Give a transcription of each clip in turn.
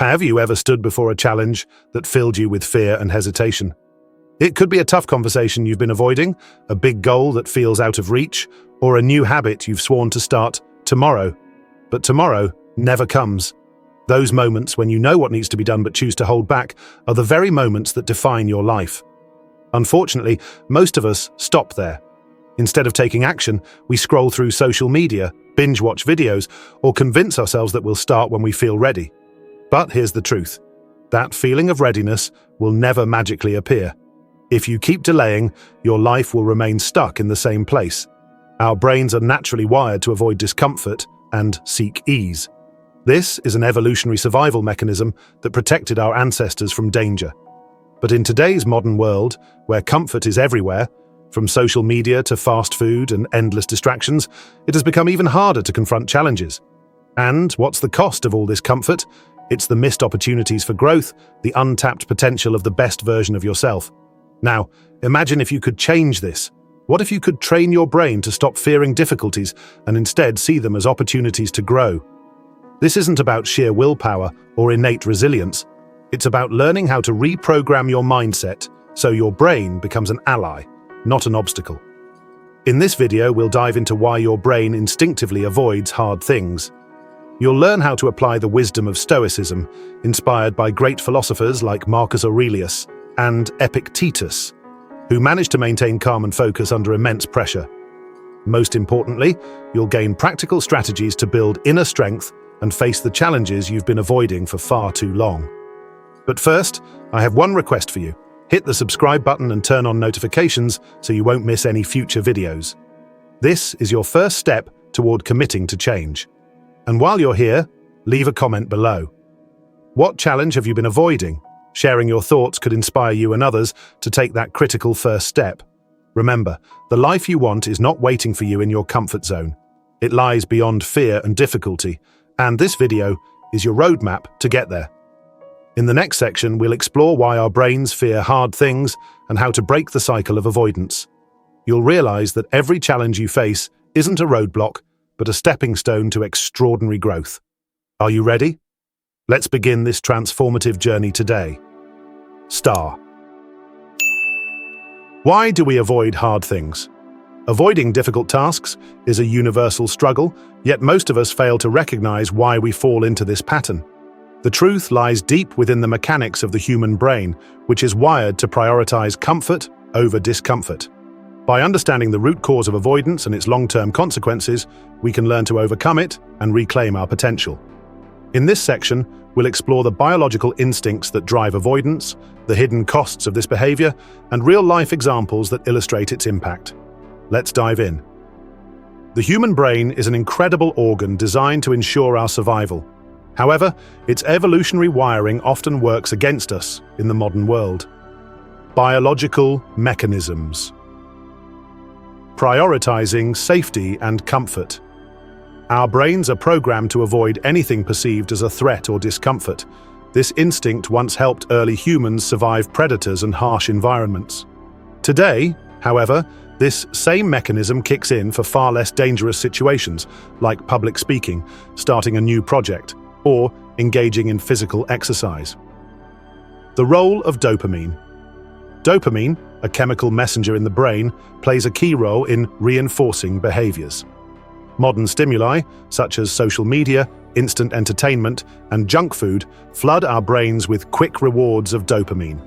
Have you ever stood before a challenge that filled you with fear and hesitation? It could be a tough conversation you've been avoiding, a big goal that feels out of reach, or a new habit you've sworn to start tomorrow. But tomorrow never comes. Those moments when you know what needs to be done but choose to hold back are the very moments that define your life. Unfortunately, most of us stop there. Instead of taking action, we scroll through social media, binge-watch videos, or convince ourselves that we'll start when we feel ready. But here's the truth. That feeling of readiness will never magically appear. If you keep delaying, your life will remain stuck in the same place. Our brains are naturally wired to avoid discomfort and seek ease. This is an evolutionary survival mechanism that protected our ancestors from danger. But in today's modern world, where comfort is everywhere, from social media to fast food and endless distractions, it has become even harder to confront challenges. And what's the cost of all this comfort? It's the missed opportunities for growth, the untapped potential of the best version of yourself. Now, imagine if you could change this. What if you could train your brain to stop fearing difficulties and instead see them as opportunities to grow? This isn't about sheer willpower or innate resilience. It's about learning how to reprogram your mindset so your brain becomes an ally, not an obstacle. In this video, we'll dive into why your brain instinctively avoids hard things. You'll learn how to apply the wisdom of Stoicism, inspired by great philosophers like Marcus Aurelius and Epictetus, who managed to maintain calm and focus under immense pressure. Most importantly, you'll gain practical strategies to build inner strength and face the challenges you've been avoiding for far too long. But first, I have one request for you. Hit the subscribe button and turn on notifications so you won't miss any future videos. This is your first step toward committing to change. And while you're here, leave a comment below. What challenge have you been avoiding? Sharing your thoughts could inspire you and others to take that critical first step. Remember, the life you want is not waiting for you in your comfort zone. It lies beyond fear and difficulty, and this video is your roadmap to get there. In the next section, we'll explore why our brains fear hard things and how to break the cycle of avoidance. You'll realize that every challenge you face isn't a roadblock, but a stepping stone to extraordinary growth. Are you ready? Let's begin this transformative journey today. Star. Why do we avoid hard things? Avoiding difficult tasks is a universal struggle, yet most of us fail to recognize why we fall into this pattern. The truth lies deep within the mechanics of the human brain, which is wired to prioritize comfort over discomfort. By understanding the root cause of avoidance and its long-term consequences, we can learn to overcome it and reclaim our potential. In this section, we'll explore the biological instincts that drive avoidance, the hidden costs of this behavior, and real-life examples that illustrate its impact. Let's dive in. The human brain is an incredible organ designed to ensure our survival. However, its evolutionary wiring often works against us in the modern world. Biological mechanisms. Prioritizing safety and comfort. Our brains are programmed to avoid anything perceived as a threat or discomfort. This instinct once helped early humans survive predators and harsh environments. Today, however, this same mechanism kicks in for far less dangerous situations, like public speaking, starting a new project, or engaging in physical exercise. The role of dopamine. Dopamine, a chemical messenger in the brain, plays a key role in reinforcing behaviors. Modern stimuli, such as social media, instant entertainment, and junk food, flood our brains with quick rewards of dopamine.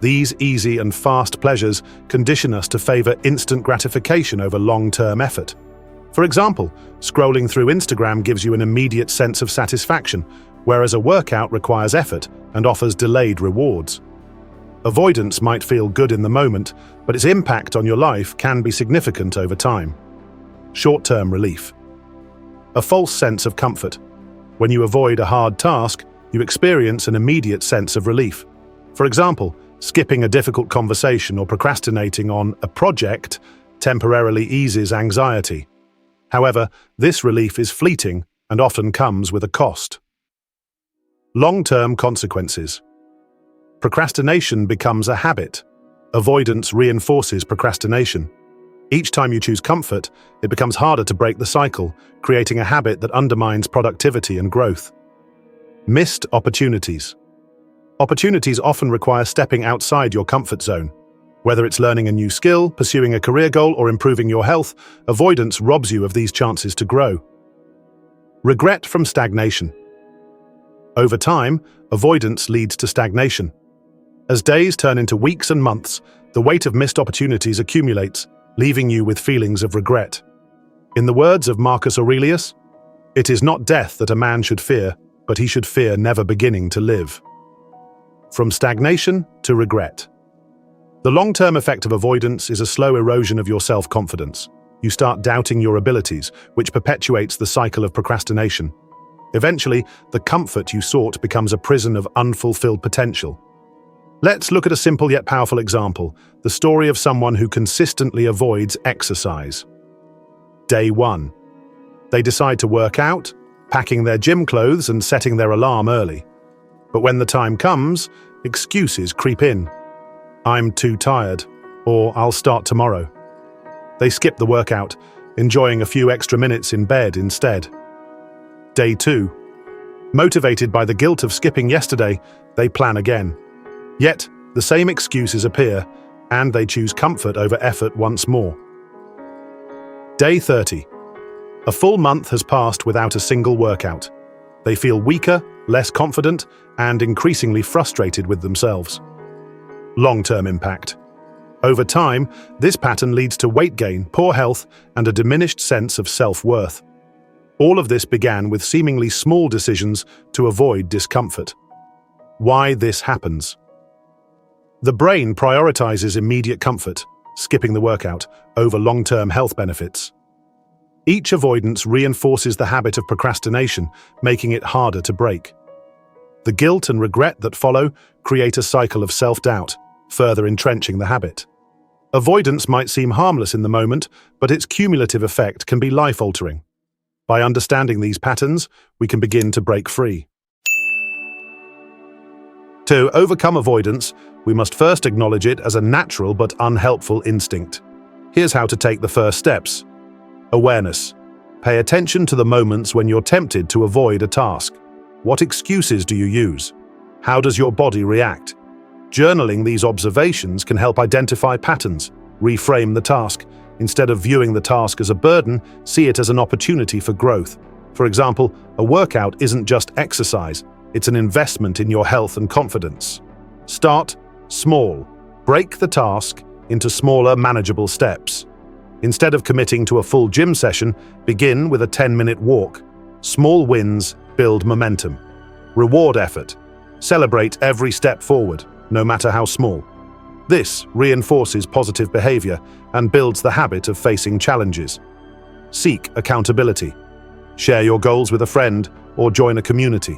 These easy and fast pleasures condition us to favor instant gratification over long-term effort. For example, scrolling through Instagram gives you an immediate sense of satisfaction, whereas a workout requires effort and offers delayed rewards. Avoidance might feel good in the moment, but its impact on your life can be significant over time. Short-term relief. A false sense of comfort. When you avoid a hard task, you experience an immediate sense of relief. For example, skipping a difficult conversation or procrastinating on a project temporarily eases anxiety. However, this relief is fleeting and often comes with a cost. Long-term consequences. Procrastination becomes a habit. Avoidance reinforces procrastination. Each time you choose comfort, it becomes harder to break the cycle, creating a habit that undermines productivity and growth. Missed opportunities. Opportunities often require stepping outside your comfort zone. Whether it's learning a new skill, pursuing a career goal, or improving your health, avoidance robs you of these chances to grow. Regret from stagnation. Over time, avoidance leads to stagnation. As days turn into weeks and months, the weight of missed opportunities accumulates, leaving you with feelings of regret. In the words of Marcus Aurelius, "It is not death that a man should fear, but he should fear never beginning to live." From stagnation to regret. The long-term effect of avoidance is a slow erosion of your self-confidence. You start doubting your abilities, which perpetuates the cycle of procrastination. Eventually, the comfort you sought becomes a prison of unfulfilled potential. Let's look at a simple yet powerful example, the story of someone who consistently avoids exercise. Day 1. They decide to work out, packing their gym clothes and setting their alarm early. But when the time comes, excuses creep in. "I'm too tired," or "I'll start tomorrow." They skip the workout, enjoying a few extra minutes in bed instead. Day 2. Motivated by the guilt of skipping yesterday, they plan again. Yet, the same excuses appear, and they choose comfort over effort once more. Day 30. A full month has passed without a single workout. They feel weaker, less confident, and increasingly frustrated with themselves. Long-term impact. Over time, this pattern leads to weight gain, poor health, and a diminished sense of self-worth. All of this began with seemingly small decisions to avoid discomfort. Why this happens? The brain prioritizes immediate comfort, skipping the workout, over long-term health benefits. Each avoidance reinforces the habit of procrastination, making it harder to break. The guilt and regret that follow create a cycle of self-doubt, further entrenching the habit. Avoidance might seem harmless in the moment, but its cumulative effect can be life-altering. By understanding these patterns, we can begin to break free. To overcome avoidance, we must first acknowledge it as a natural but unhelpful instinct. Here's how to take the first steps. Awareness. Pay attention to the moments when you're tempted to avoid a task. What excuses do you use? How does your body react? Journaling these observations can help identify patterns, reframe the task. Instead of viewing the task as a burden, see it as an opportunity for growth. For example, a workout isn't just exercise, it's an investment in your health and confidence. Start small. Break the task into smaller, manageable steps. Instead of committing to a full gym session, begin with a 10-minute walk. Small wins build momentum. Reward effort. Celebrate every step forward, no matter how small. This reinforces positive behavior and builds the habit of facing challenges. Seek accountability. Share your goals with a friend or join a community.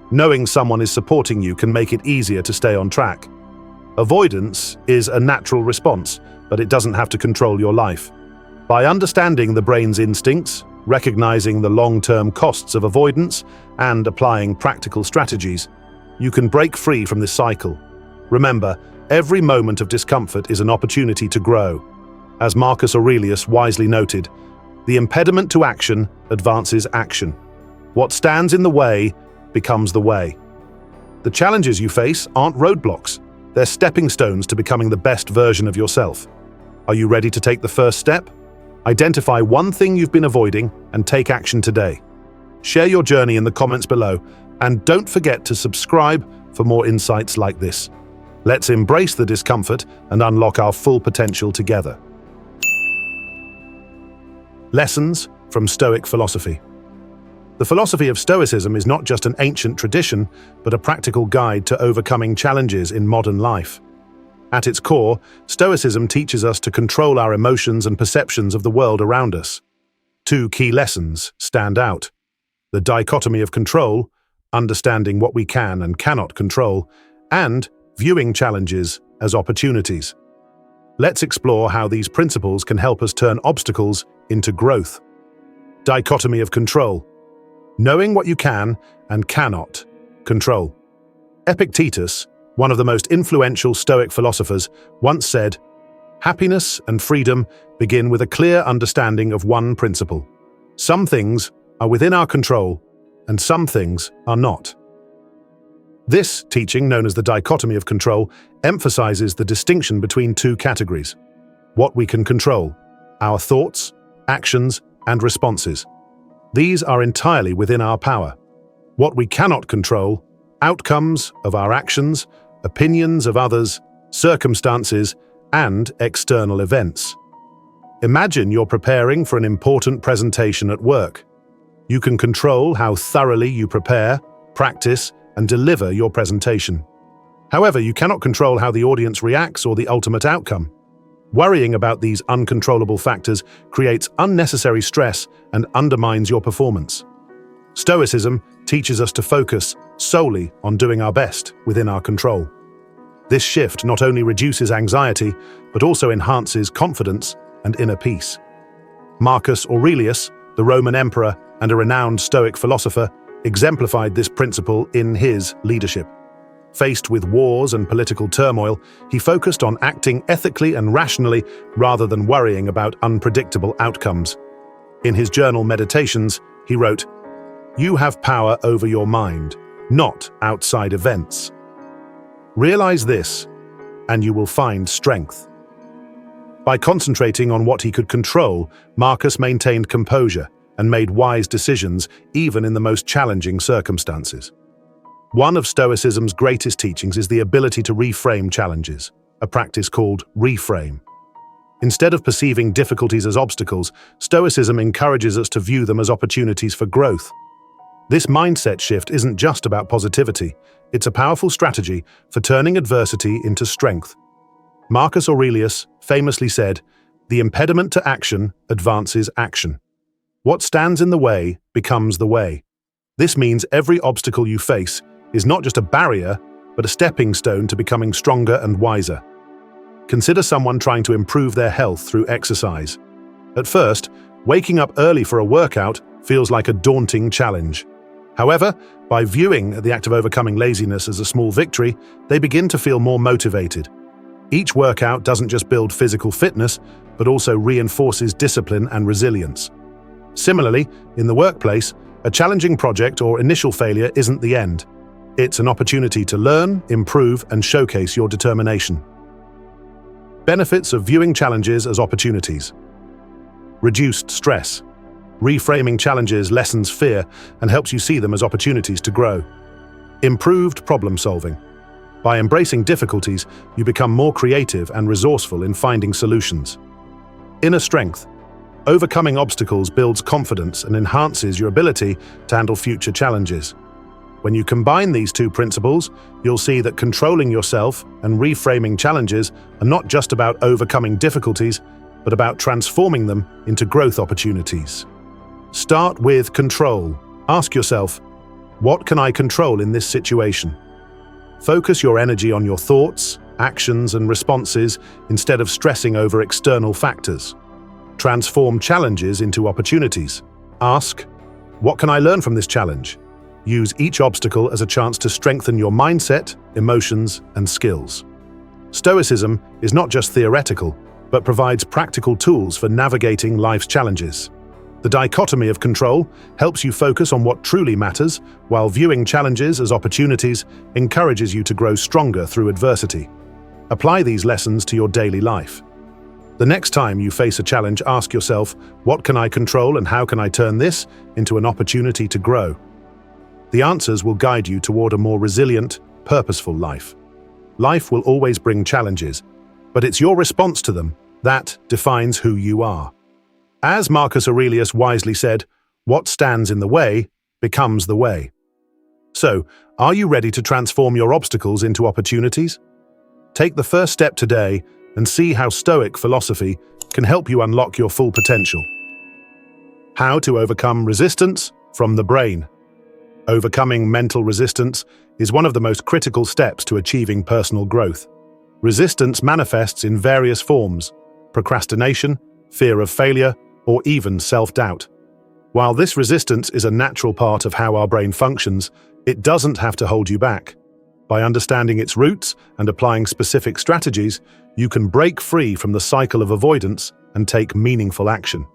Knowing someone is supporting you can make it easier to stay on track. Avoidance is a natural response, but it doesn't have to control your life. By understanding the brain's instincts, recognizing the long-term costs of avoidance, and applying practical strategies, you can break free from this cycle. Remember, every moment of discomfort is an opportunity to grow. As Marcus Aurelius wisely noted, the impediment to action advances action. What stands in the way becomes the way. The challenges you face aren't roadblocks. They're stepping stones to becoming the best version of yourself. Are you ready to take the first step? Identify one thing you've been avoiding and take action today. Share your journey in the comments below, and don't forget to subscribe for more insights like this. Let's embrace the discomfort and unlock our full potential together. Lessons from Stoic philosophy. The philosophy of Stoicism is not just an ancient tradition, but a practical guide to overcoming challenges in modern life. At its core, Stoicism teaches us to control our emotions and perceptions of the world around us. Two key lessons stand out: the dichotomy of control, understanding what we can and cannot control, and viewing challenges as opportunities. Let's explore how these principles can help us turn obstacles into growth. Dichotomy of control. Knowing what you can and cannot control. Epictetus, one of the most influential Stoic philosophers, once said, "Happiness and freedom begin with a clear understanding of one principle. Some things are within our control, and some things are not." This teaching, known as the dichotomy of control, emphasizes the distinction between two categories: what we can control, our thoughts, actions, and responses. These are entirely within our power. What we cannot control, outcomes of our actions, opinions of others, circumstances, and external events. Imagine you're preparing for an important presentation at work. You can control how thoroughly you prepare, practice, and deliver your presentation. However, you cannot control how the audience reacts or the ultimate outcome. Worrying about these uncontrollable factors creates unnecessary stress and undermines your performance. Stoicism teaches us to focus solely on doing our best within our control. This shift not only reduces anxiety, but also enhances confidence and inner peace. Marcus Aurelius, the Roman emperor and a renowned Stoic philosopher, exemplified this principle in his leadership. Faced with wars and political turmoil, he focused on acting ethically and rationally rather than worrying about unpredictable outcomes. In his journal Meditations, he wrote, "You have power over your mind, not outside events. Realize this, and you will find strength." By concentrating on what he could control, Marcus maintained composure and made wise decisions even in the most challenging circumstances. One of Stoicism's greatest teachings is the ability to reframe challenges, a practice called reframe. Instead of perceiving difficulties as obstacles, Stoicism encourages us to view them as opportunities for growth. This mindset shift isn't just about positivity, it's a powerful strategy for turning adversity into strength. Marcus Aurelius famously said, "The impediment to action advances action. What stands in the way becomes the way." This means every obstacle you face is not just a barrier, but a stepping stone to becoming stronger and wiser. Consider someone trying to improve their health through exercise. At first, waking up early for a workout feels like a daunting challenge. However, by viewing the act of overcoming laziness as a small victory, they begin to feel more motivated. Each workout doesn't just build physical fitness, but also reinforces discipline and resilience. Similarly, in the workplace, a challenging project or initial failure isn't the end. It's an opportunity to learn, improve, and showcase your determination. Benefits of viewing challenges as opportunities. Reduced stress. Reframing challenges lessens fear and helps you see them as opportunities to grow. Improved problem solving. By embracing difficulties, you become more creative and resourceful in finding solutions. Inner strength. Overcoming obstacles builds confidence and enhances your ability to handle future challenges. When you combine these two principles, you'll see that controlling yourself and reframing challenges are not just about overcoming difficulties, but about transforming them into growth opportunities. Start with control. Ask yourself, what can I control in this situation? Focus your energy on your thoughts, actions, and responses instead of stressing over external factors. Transform challenges into opportunities. Ask, what can I learn from this challenge? Use each obstacle as a chance to strengthen your mindset, emotions, and skills. Stoicism is not just theoretical, but provides practical tools for navigating life's challenges. The dichotomy of control helps you focus on what truly matters, while viewing challenges as opportunities encourages you to grow stronger through adversity. Apply these lessons to your daily life. The next time you face a challenge, ask yourself, what can I control and how can I turn this into an opportunity to grow? The answers will guide you toward a more resilient, purposeful life. Life will always bring challenges, but it's your response to them that defines who you are. As Marcus Aurelius wisely said, what stands in the way becomes the way. So, are you ready to transform your obstacles into opportunities? Take the first step today and see how Stoic philosophy can help you unlock your full potential. How to overcome resistance from the brain. Overcoming mental resistance is one of the most critical steps to achieving personal growth. Resistance manifests in various forms: procrastination, fear of failure, or even self-doubt. While this resistance is a natural part of how our brain functions, it doesn't have to hold you back. By understanding its roots and applying specific strategies, you can break free from the cycle of avoidance and take meaningful action.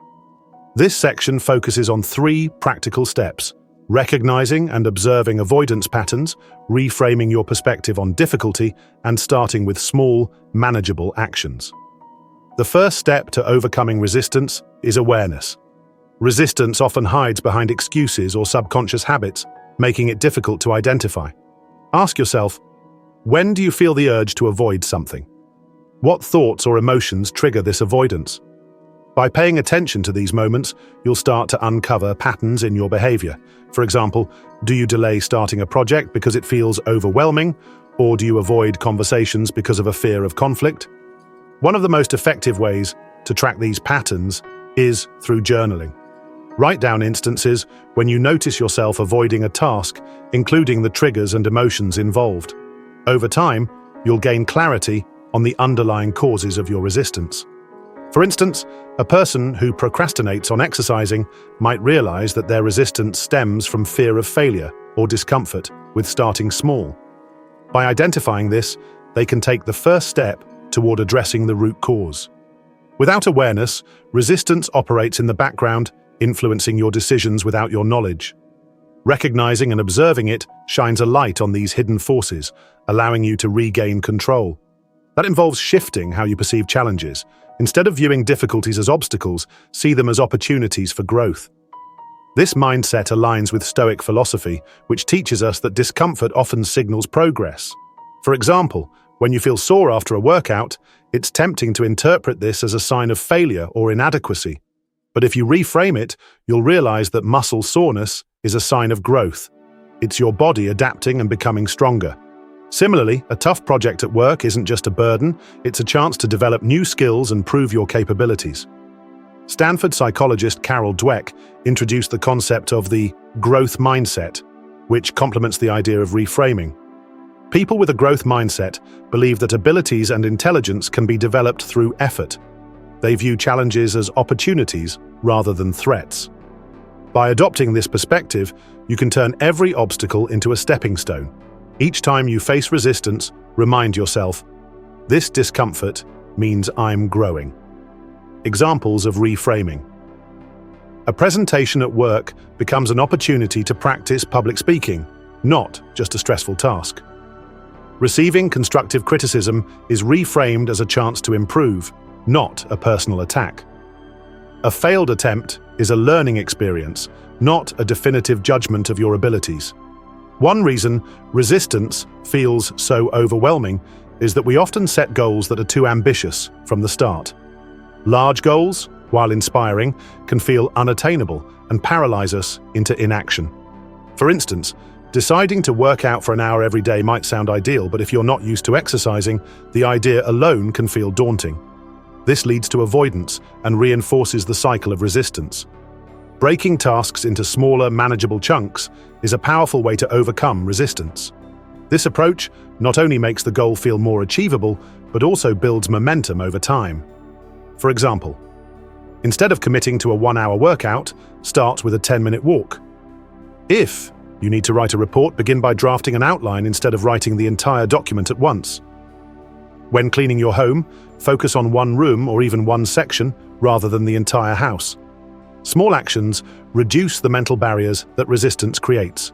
This section focuses on 3 practical steps: recognizing and observing avoidance patterns, reframing your perspective on difficulty, and starting with small, manageable actions. The first step to overcoming resistance is awareness. Resistance often hides behind excuses or subconscious habits, making it difficult to identify. Ask yourself, when do you feel the urge to avoid something? What thoughts or emotions trigger this avoidance? By paying attention to these moments, you'll start to uncover patterns in your behavior. For example, do you delay starting a project because it feels overwhelming, or do you avoid conversations because of a fear of conflict? One of the most effective ways to track these patterns is through journaling. Write down instances when you notice yourself avoiding a task, including the triggers and emotions involved. Over time, you'll gain clarity on the underlying causes of your resistance. For instance, a person who procrastinates on exercising might realize that their resistance stems from fear of failure or discomfort with starting small. By identifying this, they can take the first step toward addressing the root cause. Without awareness, resistance operates in the background, influencing your decisions without your knowledge. Recognizing and observing it shines a light on these hidden forces, allowing you to regain control. That involves shifting how you perceive challenges. Instead of viewing difficulties as obstacles, see them as opportunities for growth. This mindset aligns with Stoic philosophy, which teaches us that discomfort often signals progress. For example, when you feel sore after a workout, it's tempting to interpret this as a sign of failure or inadequacy. But if you reframe it, you'll realize that muscle soreness is a sign of growth. It's your body adapting and becoming stronger. Similarly, a tough project at work isn't just a burden, it's a chance to develop new skills and prove your capabilities. Stanford psychologist Carol Dweck introduced the concept of the growth mindset, which complements the idea of reframing. People with a growth mindset believe that abilities and intelligence can be developed through effort. They view challenges as opportunities rather than threats. By adopting this perspective, you can turn every obstacle into a stepping stone. Each time you face resistance, remind yourself, this discomfort means I'm growing. Examples of reframing. A presentation at work becomes an opportunity to practice public speaking, not just a stressful task. Receiving constructive criticism is reframed as a chance to improve, not a personal attack. A failed attempt is a learning experience, not a definitive judgment of your abilities. One reason resistance feels so overwhelming is that we often set goals that are too ambitious from the start. Large goals, while inspiring, can feel unattainable and paralyze us into inaction. For instance, deciding to work out for an hour every day might sound ideal, but if you're not used to exercising, the idea alone can feel daunting. This leads to avoidance and reinforces the cycle of resistance. Breaking tasks into smaller, manageable chunks is a powerful way to overcome resistance. This approach not only makes the goal feel more achievable, but also builds momentum over time. For example, instead of committing to a 1-hour workout, start with a 10-minute walk. If you need to write a report, begin by drafting an outline instead of writing the entire document at once. When cleaning your home, focus on one room or even one section rather than the entire house. Small actions reduce the mental barriers that resistance creates.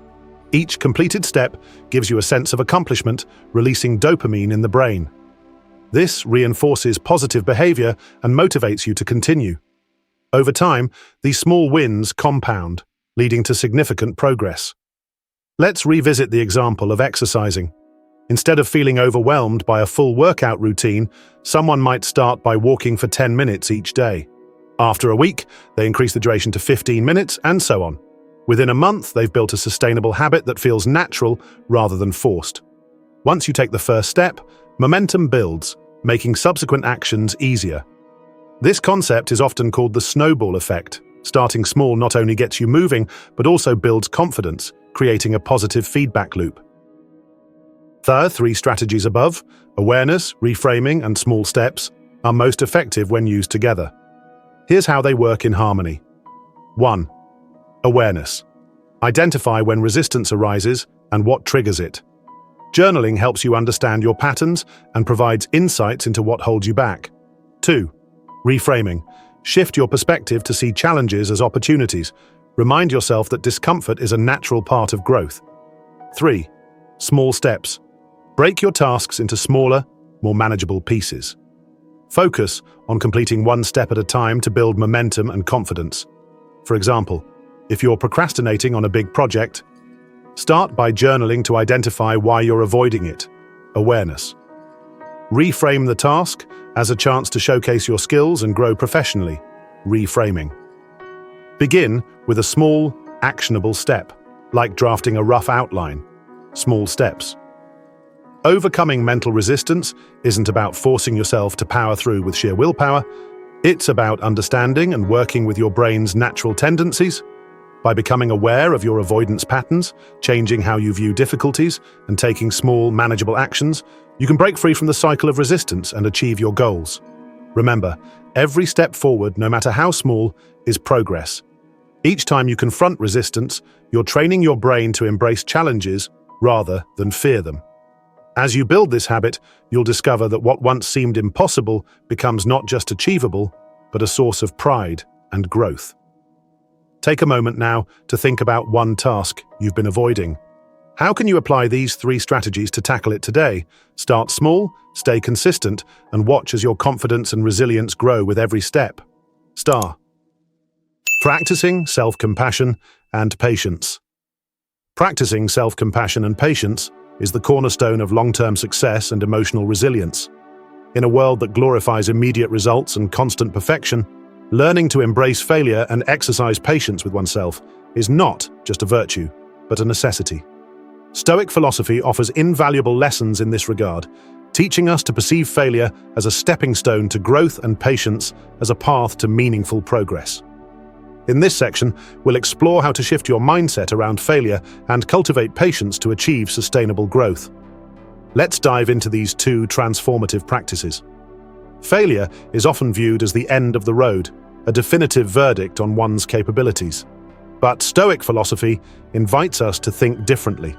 Each completed step gives you a sense of accomplishment, releasing dopamine in the brain. This reinforces positive behavior and motivates you to continue. Over time, these small wins compound, leading to significant progress. Let's revisit the example of exercising. Instead of feeling overwhelmed by a full workout routine, someone might start by walking for 10 minutes each day. After a week, they increase the duration to 15 minutes, and so on. Within a month, they've built a sustainable habit that feels natural rather than forced. Once you take the first step, momentum builds, making subsequent actions easier. This concept is often called the snowball effect. Starting small not only gets you moving, but also builds confidence, creating a positive feedback loop. The 3 strategies above, awareness, reframing, and small steps, are most effective when used together. Here's how they work in harmony. 1. Awareness. Identify when resistance arises and what triggers it. Journaling helps you understand your patterns and provides insights into what holds you back. 2. Reframing. Shift your perspective to see challenges as opportunities. Remind yourself that discomfort is a natural part of growth. 3. Small steps. Break your tasks into smaller, more manageable pieces. Focus on completing one step at a time to build momentum and confidence. For example, if you're procrastinating on a big project, start by journaling to identify why you're avoiding it. Awareness. Reframe the task as a chance to showcase your skills and grow professionally. Reframing. Begin with a small, actionable step, like drafting a rough outline. Small steps. Overcoming mental resistance isn't about forcing yourself to power through with sheer willpower. It's about understanding and working with your brain's natural tendencies. By becoming aware of your avoidance patterns, changing how you view difficulties, and taking small, manageable actions, you can break free from the cycle of resistance and achieve your goals. Remember, every step forward, no matter how small, is progress. Each time you confront resistance, you're training your brain to embrace challenges rather than fear them. As you build this habit, you'll discover that what once seemed impossible becomes not just achievable, but a source of pride and growth. Take a moment now to think about one task you've been avoiding. How can you apply these 3 strategies to tackle it today? Start small, stay consistent, and watch as your confidence and resilience grow with every step. Practicing self-compassion and patience. Practicing self-compassion and patience is the cornerstone of long-term success and emotional resilience. In a world that glorifies immediate results and constant perfection, learning to embrace failure and exercise patience with oneself is not just a virtue, but a necessity. Stoic philosophy offers invaluable lessons in this regard, teaching us to perceive failure as a stepping stone to growth and patience as a path to meaningful progress. In this section, we'll explore how to shift your mindset around failure and cultivate patience to achieve sustainable growth. Let's dive into these 2 transformative practices. Failure is often viewed as the end of the road, a definitive verdict on one's capabilities. But Stoic philosophy invites us to think differently.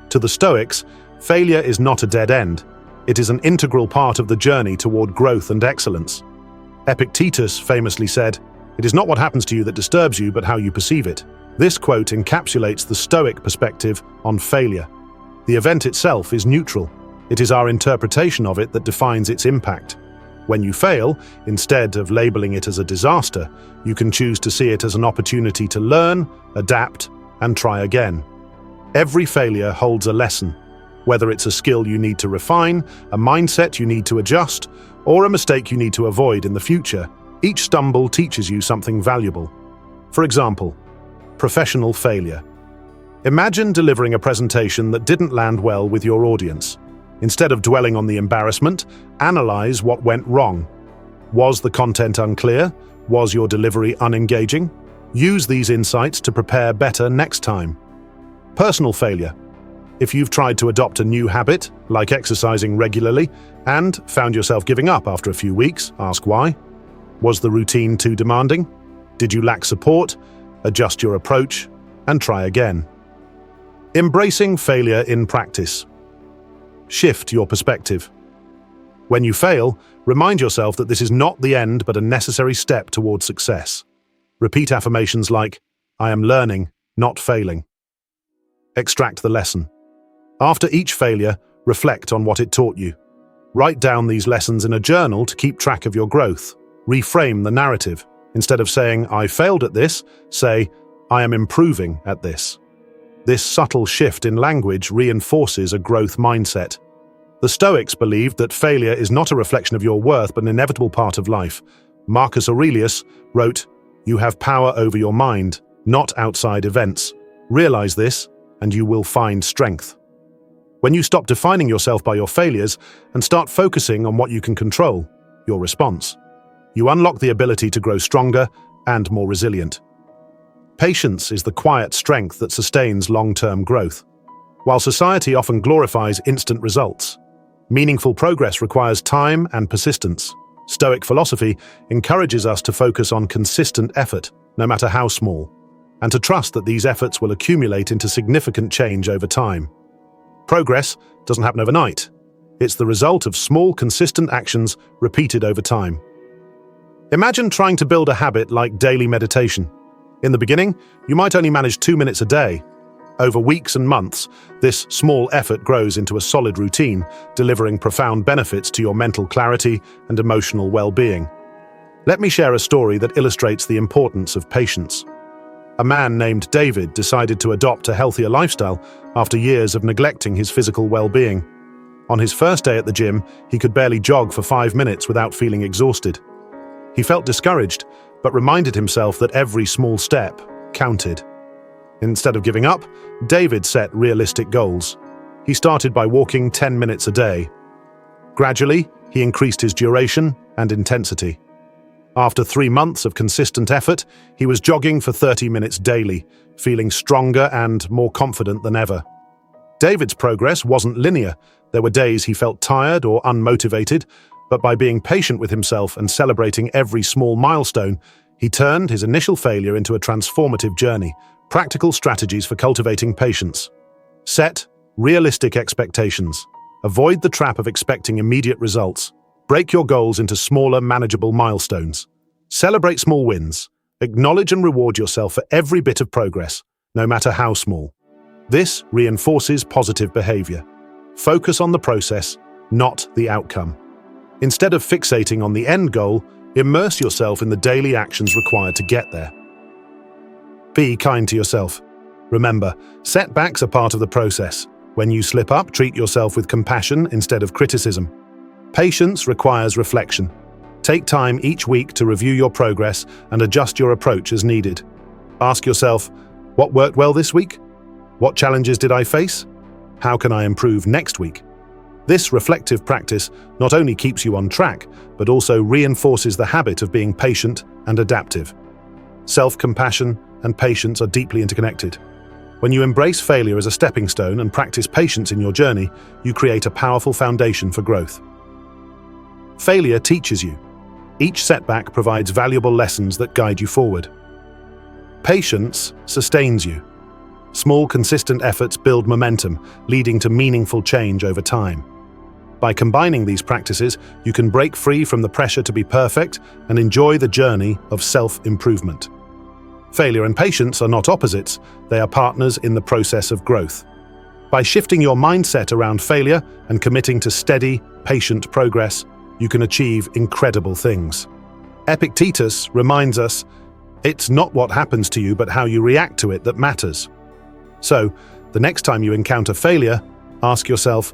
To the Stoics, failure is not a dead end. It is an integral part of the journey toward growth and excellence. Epictetus famously said, "It is not what happens to you that disturbs you, but how you perceive it." This quote encapsulates the Stoic perspective on failure. The event itself is neutral. It is our interpretation of it that defines its impact. When you fail, instead of labeling it as a disaster, you can choose to see it as an opportunity to learn, adapt, and try again. Every failure holds a lesson, whether it's a skill you need to refine, a mindset you need to adjust, or a mistake you need to avoid in the future. Each stumble teaches you something valuable. For example, professional failure. Imagine delivering a presentation that didn't land well with your audience. Instead of dwelling on the embarrassment, analyze what went wrong. Was the content unclear? Was your delivery unengaging? Use these insights to prepare better next time. Personal failure. If you've tried to adopt a new habit, like exercising regularly, and found yourself giving up after a few weeks, ask why. Was the routine too demanding? Did you lack support? Adjust your approach and try again. Embracing failure in practice. Shift your perspective. When you fail, remind yourself that this is not the end but a necessary step towards success. Repeat affirmations like, "I am learning, not failing." Extract the lesson. After each failure, reflect on what it taught you. Write down these lessons in a journal to keep track of your growth. Reframe the narrative. Instead of saying, "I failed at this," say, "I am improving at this." This subtle shift in language reinforces a growth mindset. The Stoics believed that failure is not a reflection of your worth but an inevitable part of life. Marcus Aurelius wrote, "You have power over your mind, not outside events. Realize this, and you will find strength." When you stop defining yourself by your failures and start focusing on what you can control, your response, you unlock the ability to grow stronger and more resilient. Patience is the quiet strength that sustains long-term growth. While society often glorifies instant results, meaningful progress requires time and persistence. Stoic philosophy encourages us to focus on consistent effort, no matter how small, and to trust that these efforts will accumulate into significant change over time. Progress doesn't happen overnight. It's the result of small, consistent actions repeated over time. Imagine trying to build a habit like daily meditation. In the beginning, you might only manage 2 minutes a day. Over weeks and months, this small effort grows into a solid routine, delivering profound benefits to your mental clarity and emotional well-being. Let me share a story that illustrates the importance of patience. A man named David decided to adopt a healthier lifestyle after years of neglecting his physical well-being. On his first day at the gym, he could barely jog for 5 minutes without feeling exhausted. He felt discouraged, but reminded himself that every small step counted. Instead of giving up, David set realistic goals. He started by walking 10 minutes a day. Gradually, he increased his duration and intensity. After 3 months of consistent effort, he was jogging for 30 minutes daily, feeling stronger and more confident than ever. David's progress wasn't linear. There were days he felt tired or unmotivated, but by being patient with himself and celebrating every small milestone, he turned his initial failure into a transformative journey. Practical strategies for cultivating patience. Set realistic expectations. Avoid the trap of expecting immediate results. Break your goals into smaller, manageable milestones. Celebrate small wins. Acknowledge and reward yourself for every bit of progress, no matter how small. This reinforces positive behavior. Focus on the process, not the outcome. Instead of fixating on the end goal, immerse yourself in the daily actions required to get there. Be kind to yourself. Remember, setbacks are part of the process. When you slip up, treat yourself with compassion instead of criticism. Patience requires reflection. Take time each week to review your progress and adjust your approach as needed. Ask yourself, what worked well this week? What challenges did I face? How can I improve next week? This reflective practice not only keeps you on track, but also reinforces the habit of being patient and adaptive. Self-compassion and patience are deeply interconnected. When you embrace failure as a stepping stone and practice patience in your journey, you create a powerful foundation for growth. Failure teaches you. Each setback provides valuable lessons that guide you forward. Patience sustains you. Small, consistent efforts build momentum, leading to meaningful change over time. By combining these practices, you can break free from the pressure to be perfect and enjoy the journey of self-improvement. Failure and patience are not opposites, they are partners in the process of growth. By shifting your mindset around failure and committing to steady, patient progress, you can achieve incredible things. Epictetus reminds us, it's not what happens to you but how you react to it that matters. So, the next time you encounter failure, ask yourself,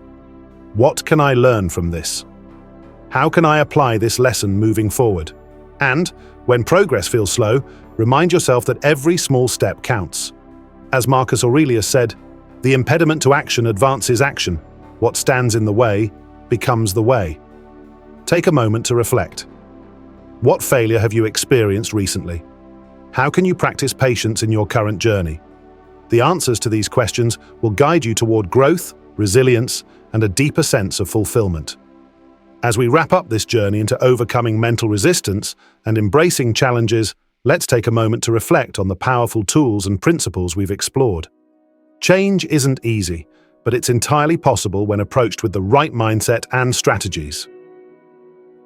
what can I learn from this? How can I apply this lesson moving forward? And, when progress feels slow, remind yourself that every small step counts. As Marcus Aurelius said, the impediment to action advances action. What stands in the way becomes the way. Take a moment to reflect. What failure have you experienced recently? How can you practice patience in your current journey? The answers to these questions will guide you toward growth, resilience, and a deeper sense of fulfillment. As we wrap up this journey into overcoming mental resistance and embracing challenges, let's take a moment to reflect on the powerful tools and principles we've explored. Change isn't easy, but it's entirely possible when approached with the right mindset and strategies.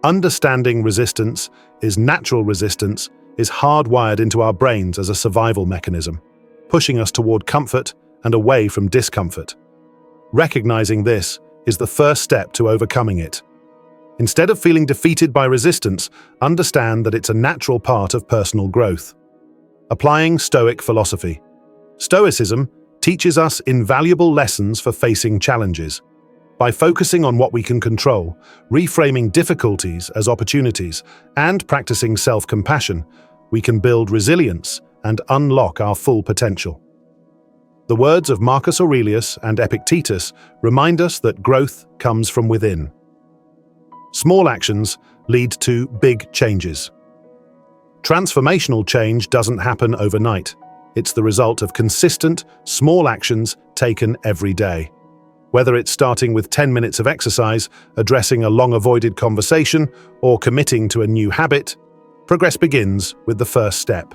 Understanding resistance is hardwired into our brains as a survival mechanism, pushing us toward comfort and away from discomfort. Recognizing this is the first step to overcoming it. Instead of feeling defeated by resistance, understand that it's a natural part of personal growth. Applying Stoic philosophy. Stoicism teaches us invaluable lessons for facing challenges. By focusing on what we can control, reframing difficulties as opportunities, and practicing self-compassion, we can build resilience and unlock our full potential. The words of Marcus Aurelius and Epictetus remind us that growth comes from within. Small actions lead to big changes. Transformational change doesn't happen overnight. It's the result of consistent, small actions taken every day. Whether it's starting with 10 minutes of exercise, addressing a long-avoided conversation, or committing to a new habit, progress begins with the first step.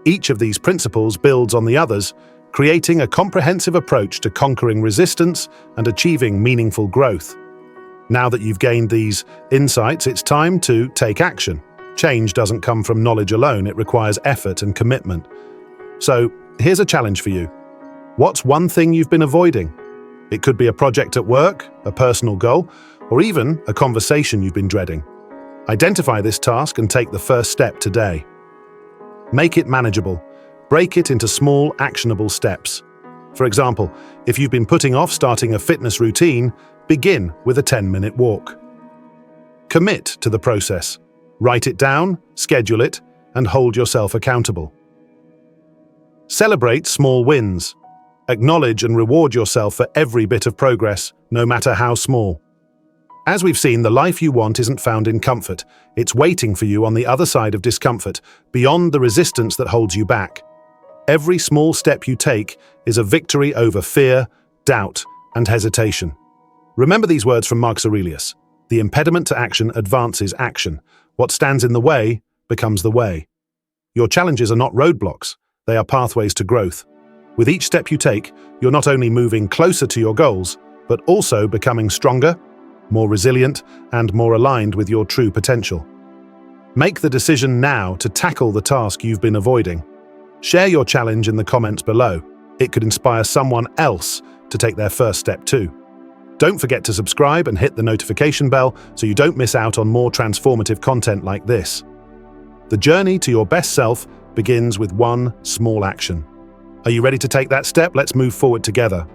Each of these principles builds on the others, creating a comprehensive approach to conquering resistance and achieving meaningful growth. Now that you've gained these insights, it's time to take action. Change doesn't come from knowledge alone, it requires effort and commitment. So, here's a challenge for you. What's one thing you've been avoiding? It could be a project at work, a personal goal, or even a conversation you've been dreading. Identify this task and take the first step today. Make it manageable. Break it into small, actionable steps. For example, if you've been putting off starting a fitness routine, begin with a 10-minute walk. Commit to the process. Write it down, schedule it, and hold yourself accountable. Celebrate small wins. Acknowledge and reward yourself for every bit of progress, no matter how small. As we've seen, the life you want isn't found in comfort. It's waiting for you on the other side of discomfort, beyond the resistance that holds you back. Every small step you take is a victory over fear, doubt, and hesitation. Remember these words from Marcus Aurelius. The impediment to action advances action. What stands in the way becomes the way. Your challenges are not roadblocks, they are pathways to growth. With each step you take, you're not only moving closer to your goals, but also becoming stronger, more resilient, and more aligned with your true potential. Make the decision now to tackle the task you've been avoiding. Share your challenge in the comments below. It could inspire someone else to take their first step too. Don't forget to subscribe and hit the notification bell so you don't miss out on more transformative content like this. The journey to your best self begins with one small action. Are you ready to take that step? Let's move forward together.